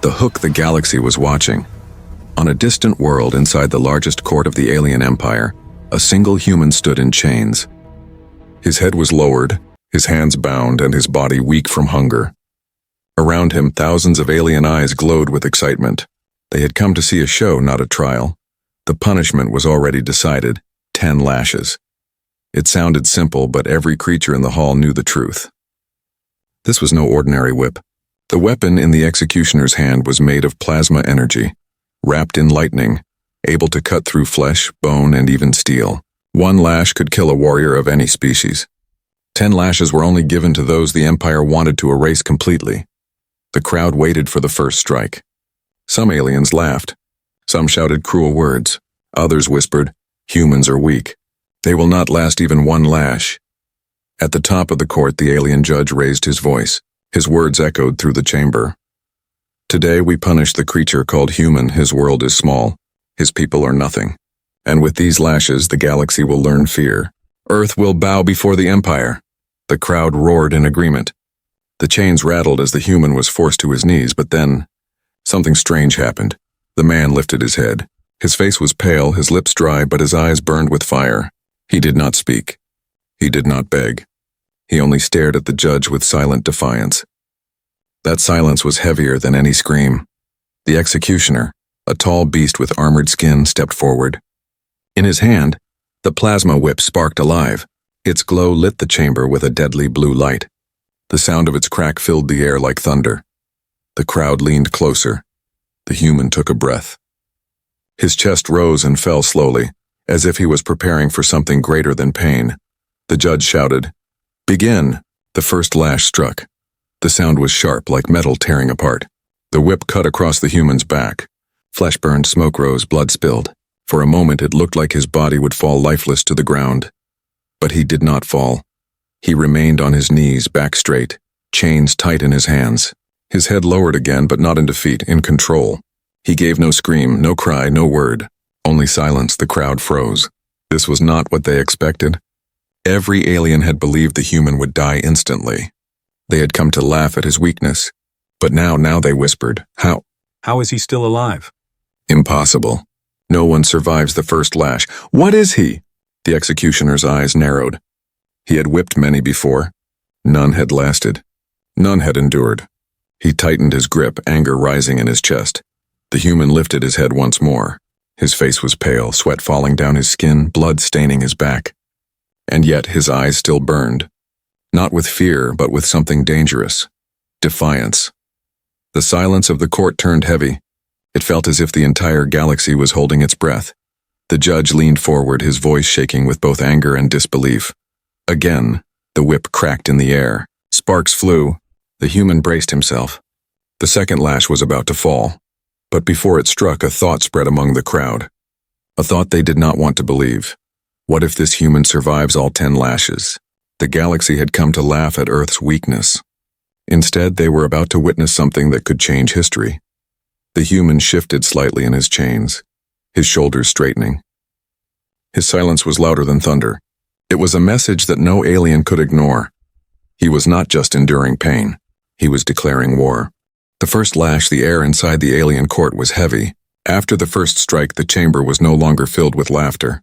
the hook the galaxy was watching. On a distant world inside the largest court of the alien empire, a single human stood in chains. His head was lowered, his hands bound, and his body weak from hunger. Around him, thousands of alien eyes glowed with excitement. They had come to see a show, not a trial. The punishment was already decided: 10 lashes. It sounded simple, but every creature in the hall knew the truth. This was no ordinary whip. The weapon in the executioner's hand was made of plasma energy, wrapped in lightning, able to cut through flesh, bone, and even steel. 1 lash could kill a warrior of any species. 10 lashes were only given to those the Empire wanted to erase completely. The crowd waited for the first strike. Some aliens laughed. Some shouted cruel words. Others whispered, "Humans are weak. They will not last even 1 lash." At the top of the court, the alien judge raised his voice. His words echoed through the chamber. "Today we punish the creature called human. His world is small. His people are nothing. And with these lashes, the galaxy will learn fear. Earth will bow before the Empire." The crowd roared in agreement. The chains rattled as the human was forced to his knees, but then something strange happened. The man lifted his head. His face was pale, his lips dry, but his eyes burned with fire. He did not speak. He did not beg. He only stared at the judge with silent defiance. That silence was heavier than any scream. The executioner, a tall beast with armored skin, stepped forward. In his hand, the plasma whip sparked alive. Its glow lit the chamber with a deadly blue light. The sound of its crack filled the air like thunder. The crowd leaned closer. The human took a breath. His chest rose and fell slowly, as if he was preparing for something greater than pain. The judge shouted, "Begin!" The first lash struck. The sound was sharp, like metal tearing apart. The whip cut across the human's back. Flesh burned, smoke rose, blood spilled. For a moment it looked like his body would fall lifeless to the ground. But he did not fall. He remained on his knees, back straight, chains tight in his hands. His head lowered again, but not in defeat, in control. He gave no scream, no cry, no word. Only silence. The crowd froze. This was not what they expected. Every alien had believed the human would die instantly. They had come to laugh at his weakness. But now they whispered, How is he still alive?" "Impossible. No one survives the first lash." "What is he?" The executioner's eyes narrowed. He had whipped many before. None had lasted. None had endured. He tightened his grip, anger rising in his chest. The human lifted his head once more. His face was pale, sweat falling down his skin, blood staining his back. And yet his eyes still burned. Not with fear, but with something dangerous. Defiance. The silence of the court turned heavy. It felt as if the entire galaxy was holding its breath. The judge leaned forward, his voice shaking with both anger and disbelief. Again, the whip cracked in the air. Sparks flew. The human braced himself. The second lash was about to fall. But before it struck, a thought spread among the crowd. A thought they did not want to believe. What if this human survives all 10 lashes? The galaxy had come to laugh at Earth's weakness. Instead, they were about to witness something that could change history. The human shifted slightly in his chains, his shoulders straightening. His silence was louder than thunder. It was a message that no alien could ignore. He was not just enduring pain. He was declaring war. The first lash, the air inside the alien court was heavy. After the first strike, the chamber was no longer filled with laughter.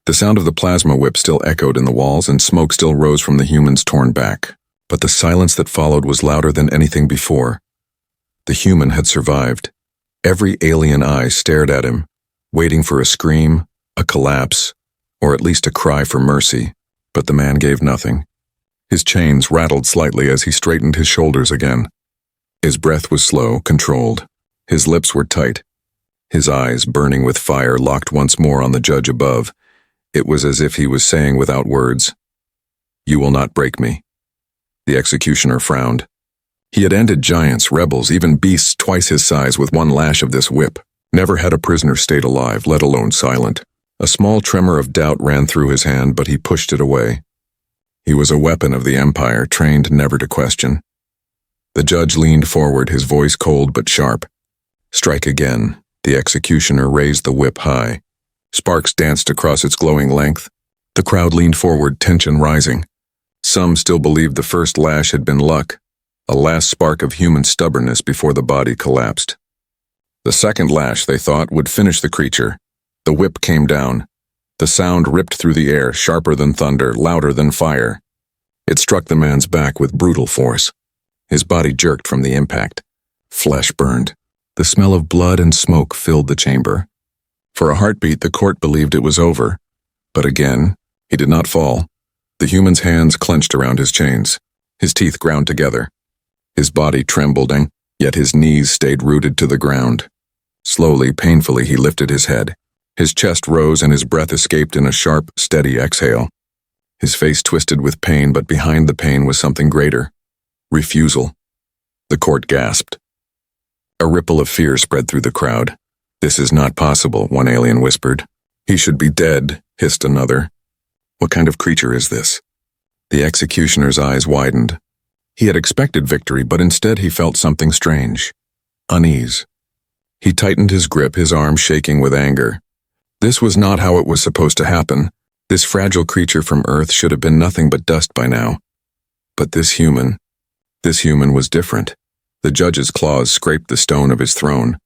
The sound of the plasma whip still echoed in the walls, and smoke still rose from the human's torn back. But the silence that followed was louder than anything before. The human had survived. Every alien eye stared at him, waiting for a scream, a collapse, or at least a cry for mercy. But the man gave nothing. His chains rattled slightly as he straightened his shoulders again. His breath was slow, controlled. His lips were tight. His eyes, burning with fire, locked once more on the judge above. It was as if he was saying without words, "You will not break me." The executioner frowned. He had ended giants, rebels, even beasts twice his size with 1 lash of this whip. Never had a prisoner stayed alive, let alone silent. A small tremor of doubt ran through his hand, but he pushed it away. He was a weapon of the Empire, trained never to question. The judge leaned forward, his voice cold but sharp. "Strike again." The executioner raised the whip high. Sparks danced across its glowing length. The crowd leaned forward, tension rising. Some still believed the first lash had been luck, a last spark of human stubbornness before the body collapsed. The second lash, they thought, would finish the creature. The whip came down. The sound ripped through the air, sharper than thunder, louder than fire. It struck the man's back with brutal force. His body jerked from the impact. Flesh burned. The smell of blood and smoke filled the chamber. For a heartbeat, the court believed it was over. But again, he did not fall. The human's hands clenched around his chains. His teeth ground together. His body trembled, yet his knees stayed rooted to the ground. Slowly, painfully, he lifted his head. His chest rose and his breath escaped in a sharp, steady exhale. His face twisted with pain, but behind the pain was something greater. Refusal. The court gasped. A ripple of fear spread through the crowd. "This is not possible," one alien whispered. "He should be dead," hissed another. "What kind of creature is this?" The executioner's eyes widened. He had expected victory, but instead he felt something strange. Unease. He tightened his grip, his arm shaking with anger. This was not how it was supposed to happen. This fragile creature from Earth should have been nothing but dust by now. But this human was different. The judge's claws scraped the stone of his throne.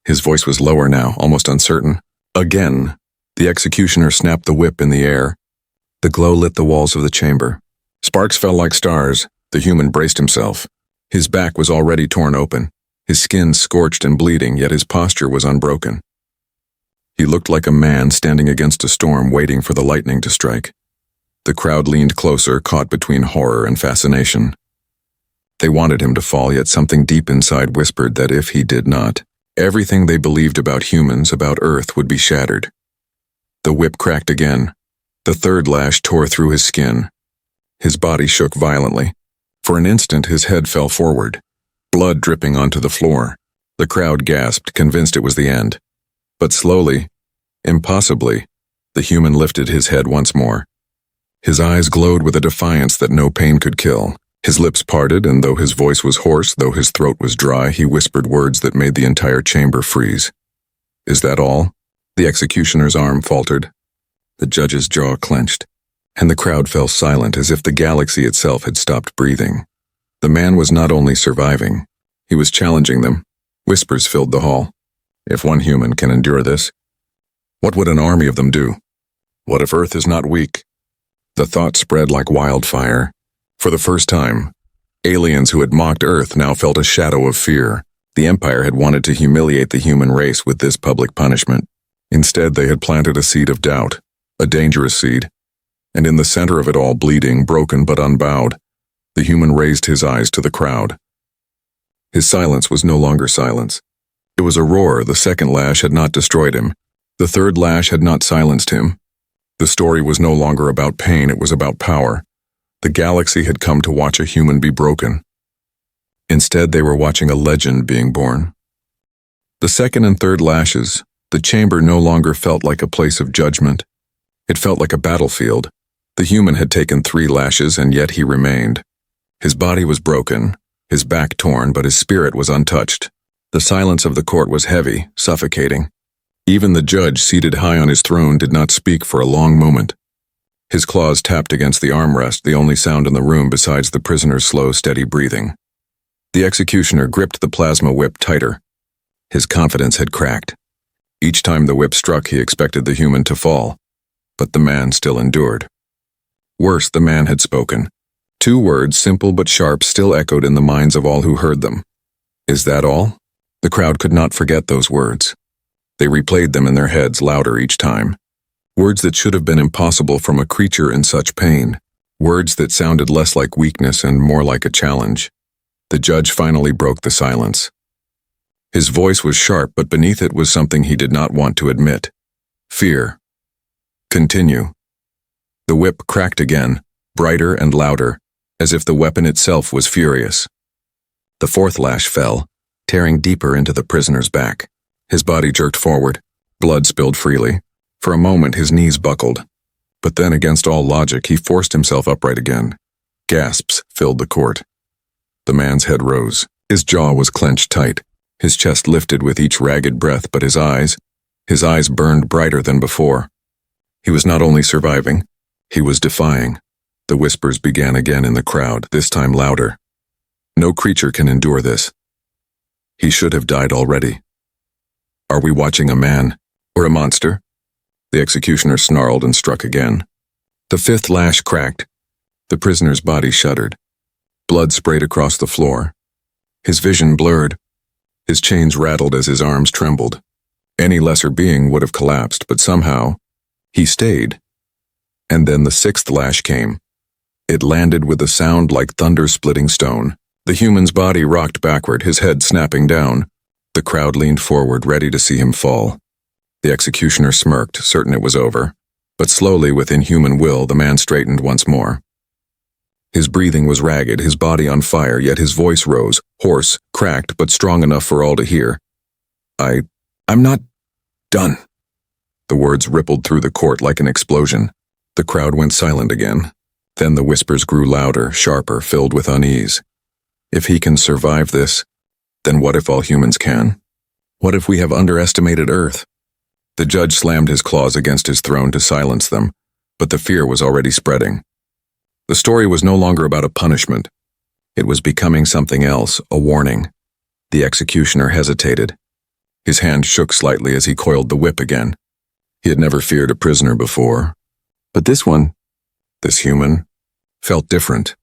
His voice was lower now, almost uncertain. Again. The executioner snapped the whip in the air. The glow lit the walls of the chamber. Sparks fell like stars. The human braced himself. His back was already torn open. His skin scorched and bleeding, yet his posture was unbroken. He looked like a man standing against a storm waiting for the lightning to strike. The crowd leaned closer, caught between horror and fascination. They wanted him to fall, yet something deep inside whispered that if he did not, everything they believed about humans, about Earth, would be shattered. The whip cracked again. The third lash tore through his skin. His body shook violently. For an instant, his head fell forward, blood dripping onto the floor. The crowd gasped, convinced it was the end. But slowly, impossibly, the human lifted his head once more. His eyes glowed with a defiance that no pain could kill. His lips parted, and though his voice was hoarse, though his throat was dry, he whispered words that made the entire chamber freeze. "Is that all?" The executioner's arm faltered. The judge's jaw clenched, and the crowd fell silent as if the galaxy itself had stopped breathing. The man was not only surviving, he was challenging them. Whispers filled the hall. If one human can endure this, what would an army of them do? What if Earth is not weak? The thought spread like wildfire. For the first time, aliens who had mocked Earth now felt a shadow of fear. The Empire had wanted to humiliate the human race with this public punishment. Instead, they had planted a seed of doubt, a dangerous seed. And in the center of it all, bleeding, broken but unbowed, the human raised his eyes to the crowd. His silence was no longer silence. It was a roar. The second lash had not destroyed him. The third lash had not silenced him. The story was no longer about pain, it was about power. The galaxy had come to watch a human be broken. Instead, they were watching a legend being born. The second and third lashes, the chamber no longer felt like a place of judgment. It felt like a battlefield. The human had taken 3 lashes, and yet he remained. His body was broken, his back torn, but his spirit was untouched. The silence of the court was heavy, suffocating. Even the judge, seated high on his throne, did not speak for a long moment. His claws tapped against the armrest, the only sound in the room besides the prisoner's slow, steady breathing. The executioner gripped the plasma whip tighter. His confidence had cracked. Each time the whip struck, he expected the human to fall. But the man still endured. Worse, the man had spoken. 2 words, simple but sharp, still echoed in the minds of all who heard them. "Is that all?" The crowd could not forget those words. They replayed them in their heads louder each time. Words that should have been impossible from a creature in such pain. Words that sounded less like weakness and more like a challenge. The judge finally broke the silence. His voice was sharp, but beneath it was something he did not want to admit. Fear. "Continue." The whip cracked again, brighter and louder, as if the weapon itself was furious. The 4th lash fell, tearing deeper into the prisoner's back. His body jerked forward. Blood spilled freely. For a moment, his knees buckled. But then, against all logic, he forced himself upright again. Gasps filled the court. The man's head rose. His jaw was clenched tight. His chest lifted with each ragged breath, but his eyes burned brighter than before. He was not only surviving, he was defying. The whispers began again in the crowd, this time louder. "No creature can endure this. He should have died already." Are we watching a man or a monster? The executioner snarled and struck again. The fifth lash cracked. The prisoner's body shuddered. Blood sprayed across the floor. His vision blurred. His chains rattled as his arms trembled. Any lesser being would have collapsed, but somehow, he stayed. And then the sixth lash came. It landed with a sound like thunder splitting stone. The human's body rocked backward, his head snapping down. The crowd leaned forward, ready to see him fall. The executioner smirked, certain it was over. But slowly, with inhuman will, the man straightened once more. His breathing was ragged, his body on fire, yet his voice rose, hoarse, cracked, but strong enough for all to hear. I'm not done. The words rippled through the court like an explosion. The crowd went silent again. Then the whispers grew louder, sharper, filled with unease. If he can survive this, then what if all humans can? What if we have underestimated Earth? The judge slammed his claws against his throne to silence them, but the fear was already spreading. The story was no longer about a punishment. It was becoming something else, a warning. The executioner hesitated. His hand shook slightly as he coiled the whip again. He had never feared a prisoner before. But this human, felt different.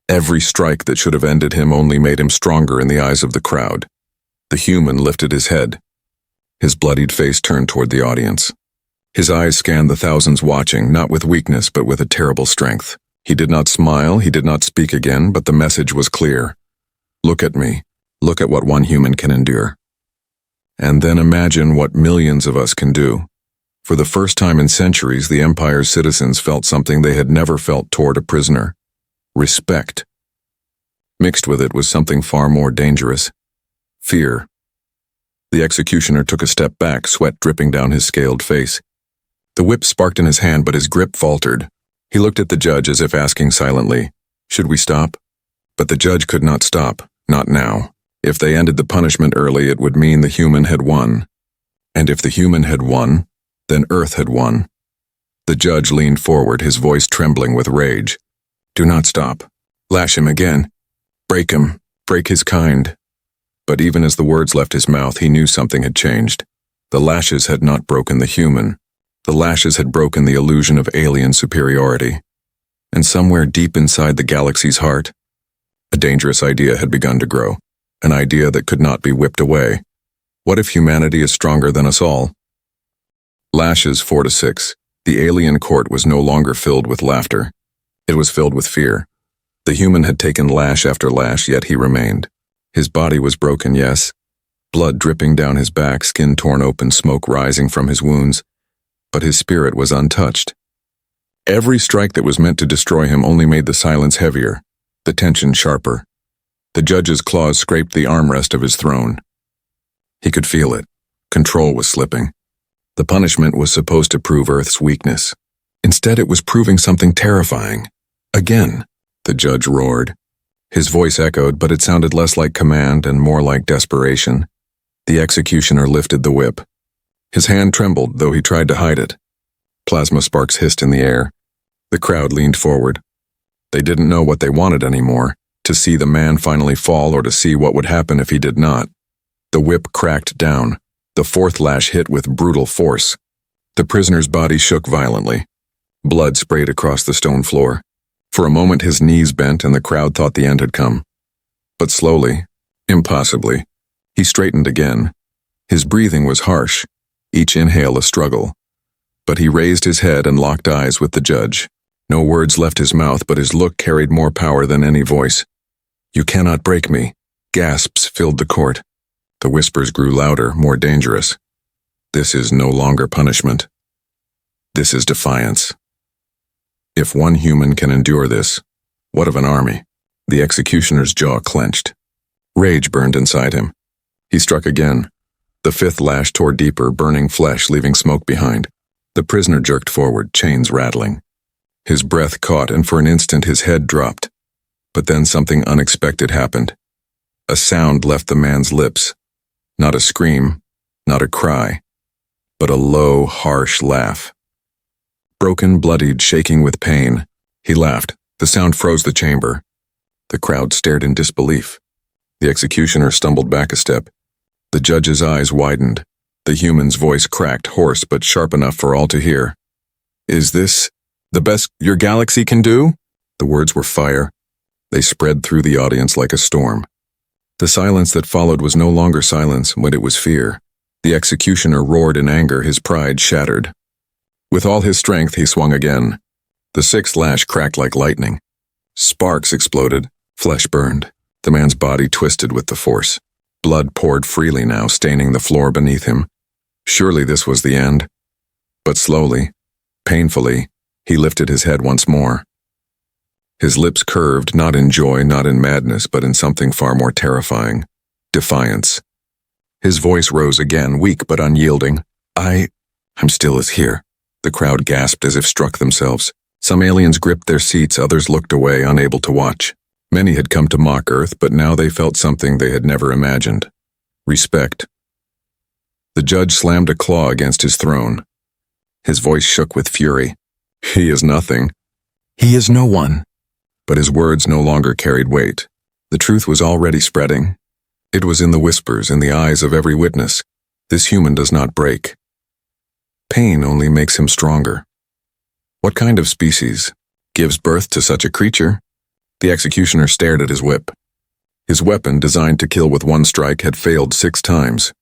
Every strike that should have ended him only made him stronger in the eyes of the crowd. The human lifted his head. His bloodied face turned toward the audience. His eyes scanned the thousands watching, not with weakness but with a terrible strength. He did not smile, he did not speak again, but the message was clear. Look at me. Look at what one human can endure. And then imagine what millions of us can do. For the first time in centuries, the Empire's citizens felt something they had never felt toward a prisoner. Respect. Mixed with it was something far more dangerous. Fear. The executioner took a step back, sweat dripping down his scaled face. The whip sparked in his hand, but his grip faltered. He looked at the judge as if asking silently, "Should we stop?" But the judge could not stop, not now. If they ended the punishment early, it would mean the human had won. And if the human had won, then Earth had won. The judge leaned forward, his voice trembling with rage. "Do not stop. Lash him again. Break him. Break his kind." But even as the words left his mouth, he knew something had changed. The lashes had not broken the human. The lashes had broken the illusion of alien superiority. And somewhere deep inside the galaxy's heart, a dangerous idea had begun to grow. An idea that could not be whipped away. What if humanity is stronger than us all? Lashes 4 to 6. The alien court was no longer filled with laughter. It was filled with fear. The human had taken lash after lash, yet he remained. His body was broken, yes. Blood dripping down his back, skin torn open, smoke rising from his wounds. But his spirit was untouched. Every strike that was meant to destroy him only made the silence heavier, the tension sharper. The judge's claws scraped the armrest of his throne. He could feel it. Control was slipping. The punishment was supposed to prove Earth's weakness. Instead, it was proving something terrifying. Again, the judge roared. His voice echoed, but it sounded less like command and more like desperation. The executioner lifted the whip. His hand trembled, though he tried to hide it. Plasma sparks hissed in the air. The crowd leaned forward. They didn't know what they wanted anymore, to see the man finally fall or to see what would happen if he did not. The whip cracked down. The fourth lash hit with brutal force. The prisoner's body shook violently. Blood sprayed across the stone floor. For a moment his knees bent and the crowd thought the end had come. But slowly, impossibly, he straightened again. His breathing was harsh, each inhale a struggle. But he raised his head and locked eyes with the judge. No words left his mouth, but his look carried more power than any voice. "You cannot break me." Gasps filled the court. The whispers grew louder, more dangerous. This is no longer punishment. This is defiance. If one human can endure this, what of an army? The executioner's jaw clenched. Rage burned inside him. He struck again. The fifth lash tore deeper, burning flesh, leaving smoke behind. The prisoner jerked forward, chains rattling. His breath caught, and for an instant his head dropped. But then something unexpected happened. A sound left the man's lips. Not a scream, not a cry, but a low, harsh laugh. Broken, bloodied, shaking with pain, he laughed. The sound froze the chamber. The crowd stared in disbelief. The executioner stumbled back a step. The judge's eyes widened. The human's voice cracked, hoarse but sharp enough for all to hear. "Is this the best your galaxy can do?" The words were fire. They spread through the audience like a storm. The silence that followed was no longer silence, but it was fear. The executioner roared in anger, his pride shattered. With all his strength, he swung again. The sixth lash cracked like lightning. Sparks exploded, flesh burned. The man's body twisted with the force. Blood poured freely now, staining the floor beneath him. Surely this was the end. But slowly, painfully, he lifted his head once more. His lips curved, not in joy, not in madness, but in something far more terrifying. Defiance. His voice rose again, weak but unyielding. I'm still as here." The crowd gasped as if struck themselves. Some aliens gripped their seats, others looked away, unable to watch. Many had come to mock Earth, but now they felt something they had never imagined. Respect. The judge slammed a claw against his throne. His voice shook with fury. "He is nothing. He is no one." But his words no longer carried weight. The truth was already spreading. It was in the whispers, in the eyes of every witness. This human does not break. Pain only makes him stronger. What kind of species gives birth to such a creature? The executioner stared at his whip. His weapon, designed to kill with one strike, had failed 6 times.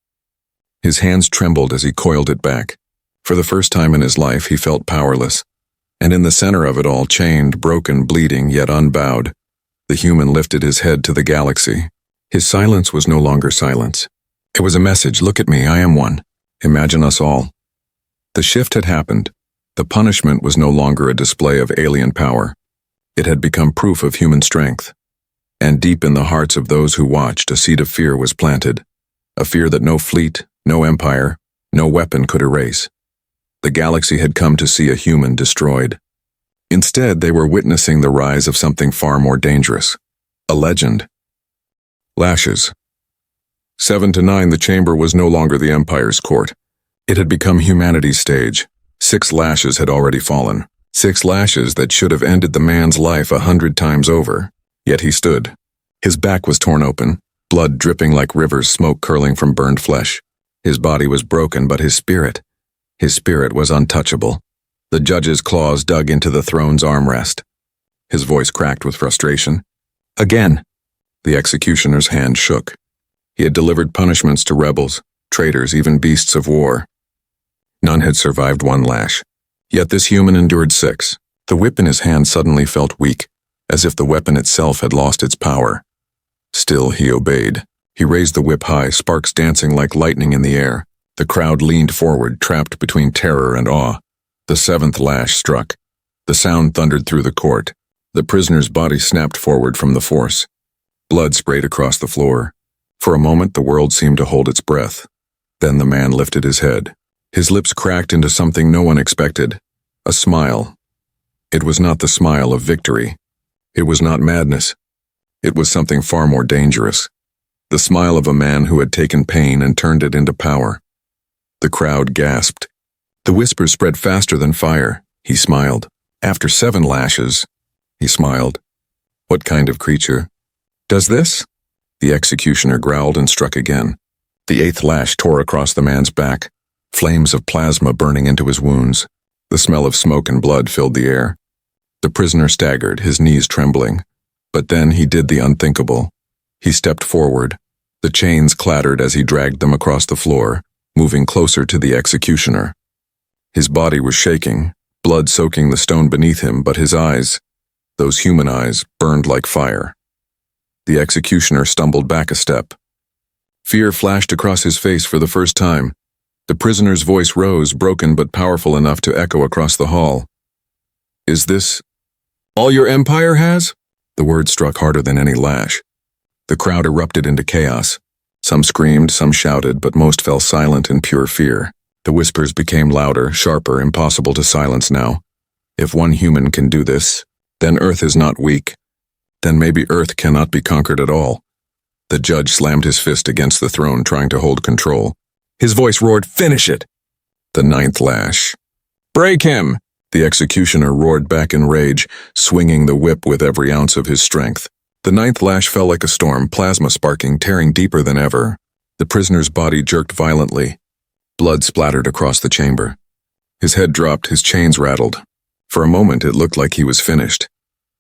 His hands trembled as he coiled it back. For the first time in his life, he felt powerless. And in the center of it all, chained, broken, bleeding, yet unbowed, the human lifted his head to the galaxy. His silence was no longer silence. It was a message: look at me, I am one. Imagine us all. The shift had happened. The punishment was no longer a display of alien power. It had become proof of human strength. And deep in the hearts of those who watched, a seed of fear was planted. A fear that no fleet, no empire, no weapon could erase. The galaxy had come to see a human destroyed. Instead, they were witnessing the rise of something far more dangerous. A legend. Lashes. 7 to 9, the chamber was no longer the Empire's court. It had become humanity's stage. 6 lashes had already fallen. 6 lashes that should have ended the man's life 100 times over. Yet he stood. His back was torn open, blood dripping like rivers, smoke curling from burned flesh. His body was broken, but his spirit was untouchable. The judge's claws dug into the throne's armrest. His voice cracked with frustration. "Again." The executioner's hand shook. He had delivered punishments to rebels, traitors, even beasts of war. None had survived 1 lash. Yet this human endured 6. The whip in his hand suddenly felt weak, as if the weapon itself had lost its power. Still, he obeyed. He raised the whip high, sparks dancing like lightning in the air. The crowd leaned forward, trapped between terror and awe. The 7th lash struck. The sound thundered through the court. The prisoner's body snapped forward from the force. Blood sprayed across the floor. For a moment, the world seemed to hold its breath. Then the man lifted his head. His lips cracked into something no one expected. A smile. It was not the smile of victory. It was not madness. It was something far more dangerous. The smile of a man who had taken pain and turned it into power. The crowd gasped. The whispers spread faster than fire. He smiled. After 7 lashes, he smiled. What kind of creature does this? The executioner growled and struck again. The 8th lash tore across the man's back, flames of plasma burning into his wounds. The smell of smoke and blood filled the air. The prisoner staggered, his knees trembling. But then he did the unthinkable. He stepped forward. The chains clattered as he dragged them across the floor, moving closer to the executioner. His body was shaking, blood soaking the stone beneath him, but his eyes, those human eyes, burned like fire. The executioner stumbled back a step. Fear flashed across his face for the first time. The prisoner's voice rose, broken but powerful enough to echo across the hall. "Is this all your empire has?" The word struck harder than any lash. The crowd erupted into chaos. Some screamed, some shouted, but most fell silent in pure fear. The whispers became louder, sharper, impossible to silence now. If one human can do this, then Earth is not weak. Then maybe Earth cannot be conquered at all. The judge slammed his fist against the throne, trying to hold control. His voice roared, "Finish it!" The 9th lash. "Break him!" The executioner roared back in rage, swinging the whip with every ounce of his strength. The 9th lash fell like a storm, plasma sparking, tearing deeper than ever. The prisoner's body jerked violently. Blood splattered across the chamber. His head dropped, his chains rattled. For a moment, it looked like he was finished.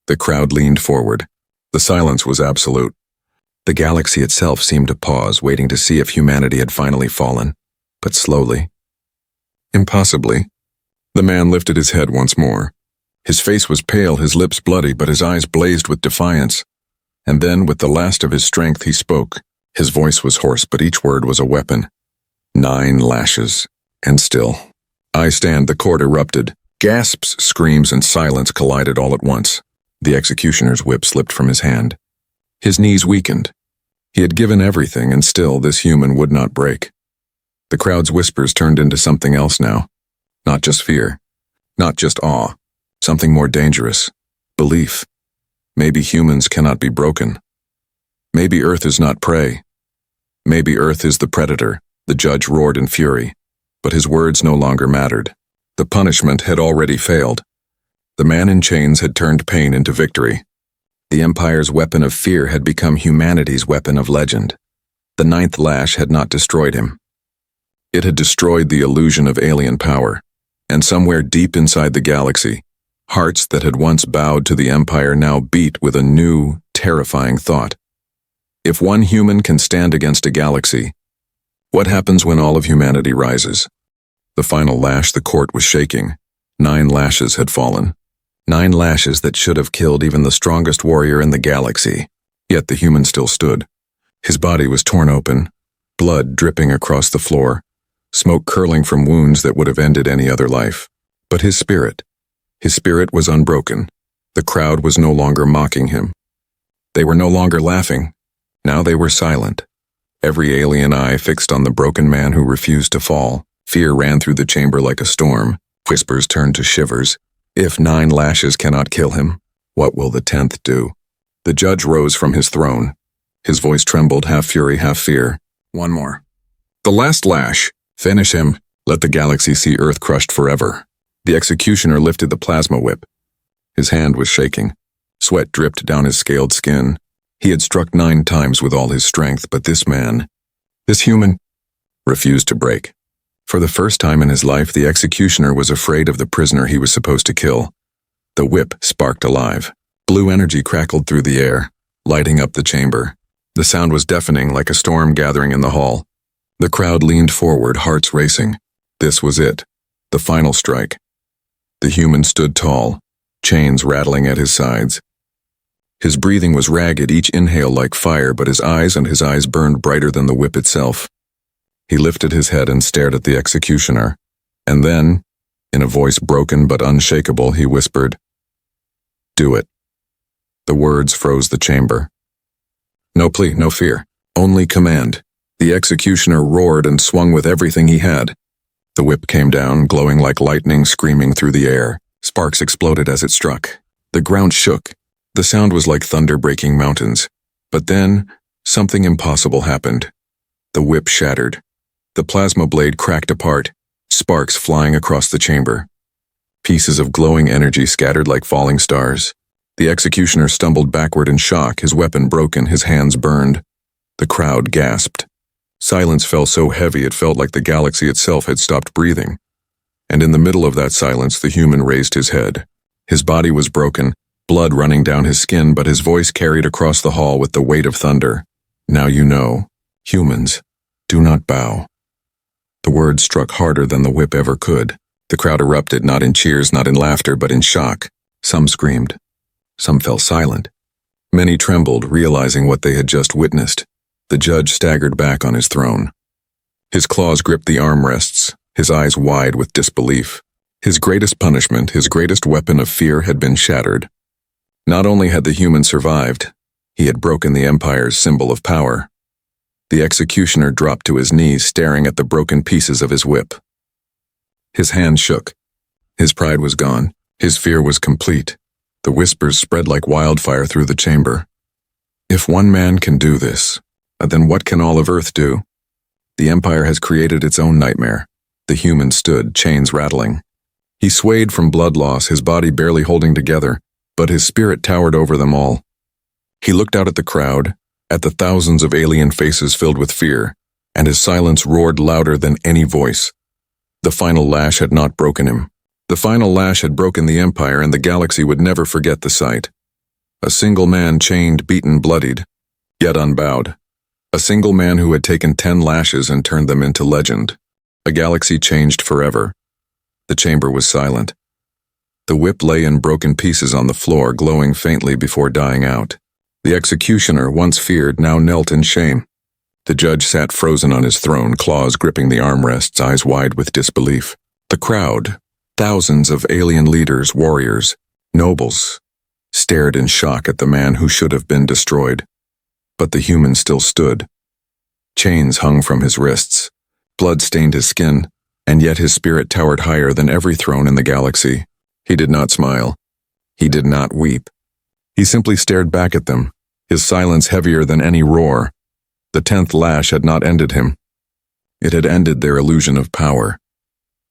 The crowd leaned forward. The silence was absolute. The galaxy itself seemed to pause, waiting to see if humanity had finally fallen. But slowly, impossibly, the man lifted his head once more. His face was pale, his lips bloody, but his eyes blazed with defiance. And then, with the last of his strength, he spoke. His voice was hoarse, but each word was a weapon. 9 lashes. And still. I stand, the court erupted. Gasps, screams, and silence collided all at once. The executioner's whip slipped from his hand. His knees weakened. He had given everything, and still this human would not break. The crowd's whispers turned into something else now. Not just fear. Not just awe. Something more dangerous. Belief. Maybe humans cannot be broken. Maybe Earth is not prey. Maybe Earth is the predator. The judge roared in fury. But his words no longer mattered. The punishment had already failed. The man in chains had turned pain into victory. The Empire's weapon of fear had become humanity's weapon of legend. The 9th lash had not destroyed him. It had destroyed the illusion of alien power. And somewhere deep inside the galaxy, hearts that had once bowed to the Empire now beat with a new, terrifying thought. If one human can stand against a galaxy, what happens when all of humanity rises? The final lash, the court was shaking. 9 lashes had fallen. 9 lashes that should have killed even the strongest warrior in the galaxy. Yet the human still stood. His body was torn open, blood dripping across the floor, smoke curling from wounds that would have ended any other life. But his spirit was unbroken. The crowd was no longer mocking him. They were no longer laughing. Now they were silent. Every alien eye fixed on the broken man who refused to fall. Fear ran through the chamber like a storm. Whispers turned to shivers. If 9 lashes cannot kill him, what will the 10th do? The judge rose from his throne. His voice trembled, half fury, half fear. 1 more. The last lash. Finish him. Let the galaxy see Earth crushed forever. The executioner lifted the plasma whip. His hand was shaking. Sweat dripped down his scaled skin. He had struck 9 times with all his strength, but this man, this human, refused to break. For the first time in his life, the executioner was afraid of the prisoner he was supposed to kill. The whip sparked alive. Blue energy crackled through the air, lighting up the chamber. The sound was deafening, like a storm gathering in the hall. The crowd leaned forward, hearts racing. This was it, the final strike. The human stood tall, chains rattling at his sides. His breathing was ragged, each inhale like fire, but his eyes burned brighter than the whip itself. He lifted his head and stared at the executioner. And then, in a voice broken but unshakable, he whispered, "Do it." The words froze the chamber. No plea, no fear, only command. The executioner roared and swung with everything he had. The whip came down, glowing like lightning, screaming through the air. Sparks exploded as it struck. The ground shook. The sound was like thunder breaking mountains. But then, something impossible happened. The whip shattered. The plasma blade cracked apart, sparks flying across the chamber. Pieces of glowing energy scattered like falling stars. The executioner stumbled backward in shock, his weapon broken, his hands burned. The crowd gasped. Silence fell so heavy it felt like the galaxy itself had stopped breathing. And in the middle of that silence, the human raised his head. His body was broken, blood running down his skin, but his voice carried across the hall with the weight of thunder. "Now you know, humans, do not bow." The words struck harder than the whip ever could. The crowd erupted, not in cheers, not in laughter, but in shock. Some screamed. Some fell silent. Many trembled, realizing what they had just witnessed. The judge staggered back on his throne. His claws gripped the armrests, his eyes wide with disbelief. His greatest punishment, his greatest weapon of fear, had been shattered. Not only had the human survived, he had broken the Empire's symbol of power. The executioner dropped to his knees, staring at the broken pieces of his whip. His hand shook. His pride was gone. His fear was complete. The whispers spread like wildfire through the chamber. If one man can do this, then what can all of Earth do? The Empire has created its own nightmare. The human stood, chains rattling. He swayed from blood loss, his body barely holding together, but his spirit towered over them all. He looked out at the crowd, at the thousands of alien faces filled with fear, and his silence roared louder than any voice. The final lash had not broken him. The final lash had broken the Empire, and the galaxy would never forget the sight. A single man chained, beaten, bloodied, yet unbowed. A single man who had taken 10 lashes and turned them into legend. A galaxy changed forever. The chamber was silent. The whip lay in broken pieces on the floor, glowing faintly before dying out. The executioner, once feared, now knelt in shame. The judge sat frozen on his throne, claws gripping the armrests, eyes wide with disbelief. The crowd, thousands of alien leaders, warriors, nobles, stared in shock at the man who should have been destroyed. But the human still stood. Chains hung from his wrists, blood stained his skin, and yet his spirit towered higher than every throne in the galaxy. He did not smile. He did not weep. He simply stared back at them, his silence heavier than any roar. The 10th lash had not ended him. It had ended their illusion of power.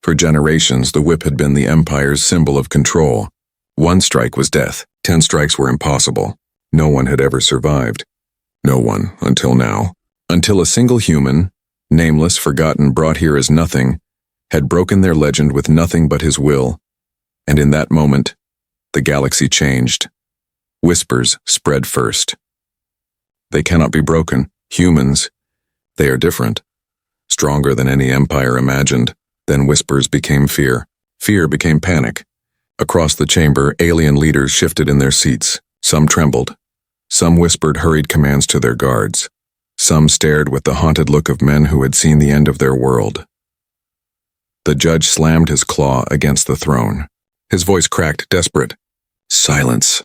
For generations, the whip had been the Empire's symbol of control. 1 strike was death. 10 strikes were impossible. No one had ever survived. No one, until now. Until a single human, nameless, forgotten, brought here as nothing, had broken their legend with nothing but his will. And in that moment, the galaxy changed. Whispers spread first. They cannot be broken. Humans, they are different. Stronger than any empire imagined. Then whispers became fear. Fear became panic. Across the chamber, alien leaders shifted in their seats. Some trembled. Some whispered hurried commands to their guards. Some stared with the haunted look of men who had seen the end of their world. The judge slammed his claw against the throne. His voice cracked, desperate. Silence.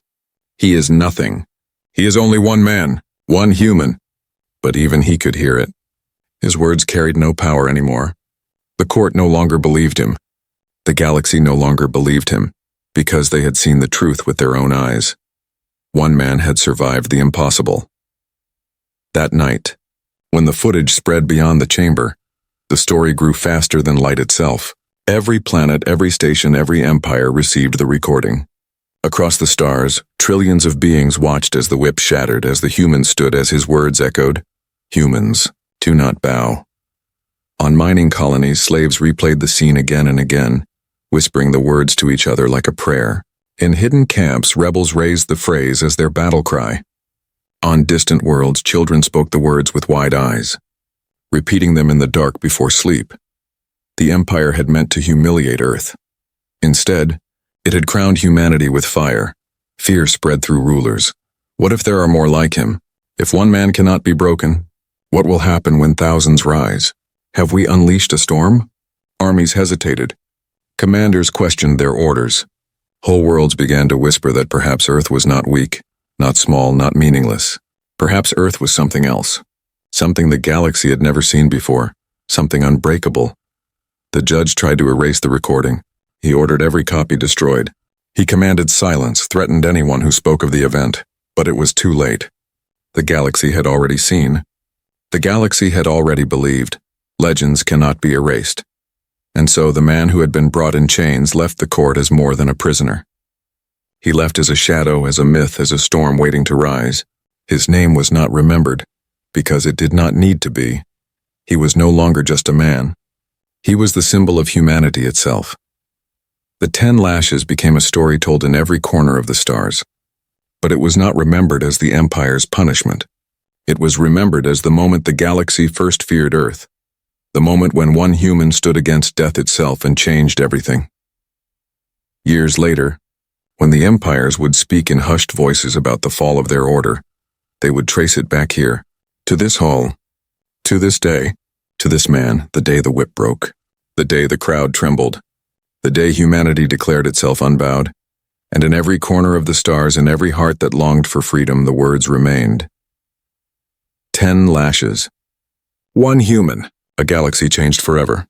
He is nothing. He is only one man, one human. But even he could hear it. His words carried no power anymore. The court no longer believed him. The galaxy no longer believed him, because they had seen the truth with their own eyes. One man had survived the impossible. That night, when the footage spread beyond the chamber, the story grew faster than light itself. Every planet, every station, every empire received the recording. Across the stars, trillions of beings watched as the whip shattered, as the human stood, as his words echoed. Humans, do not bow. On mining colonies, slaves replayed the scene again and again, whispering the words to each other like a prayer. In hidden camps, rebels raised the phrase as their battle cry. On distant worlds, children spoke the words with wide eyes, repeating them in the dark before sleep. The Empire had meant to humiliate Earth. Instead, it had crowned humanity with fire. Fear spread through rulers. What if there are more like him? If one man cannot be broken, what will happen when thousands rise? Have we unleashed a storm? Armies hesitated. Commanders questioned their orders. Whole worlds began to whisper that perhaps Earth was not weak, not small, not meaningless. Perhaps Earth was something else. Something the galaxy had never seen before. Something unbreakable. The judge tried to erase the recording. He ordered every copy destroyed. He commanded silence, threatened anyone who spoke of the event. But it was too late. The galaxy had already seen. The galaxy had already believed. Legends cannot be erased. And so the man who had been brought in chains left the court as more than a prisoner. He left as a shadow, as a myth, as a storm waiting to rise. His name was not remembered, because it did not need to be. He was no longer just a man. He was the symbol of humanity itself. The 10 lashes became a story told in every corner of the stars. But it was not remembered as the Empire's punishment. It was remembered as the moment the galaxy first feared Earth. The moment when one human stood against death itself and changed everything. Years later, when the empires would speak in hushed voices about the fall of their order, they would trace it back here, to this hall, to this day, to this man, the day the whip broke, the day the crowd trembled, the day humanity declared itself unbowed, and in every corner of the stars, in every heart that longed for freedom, the words remained. 10 lashes. One human. A galaxy changed forever.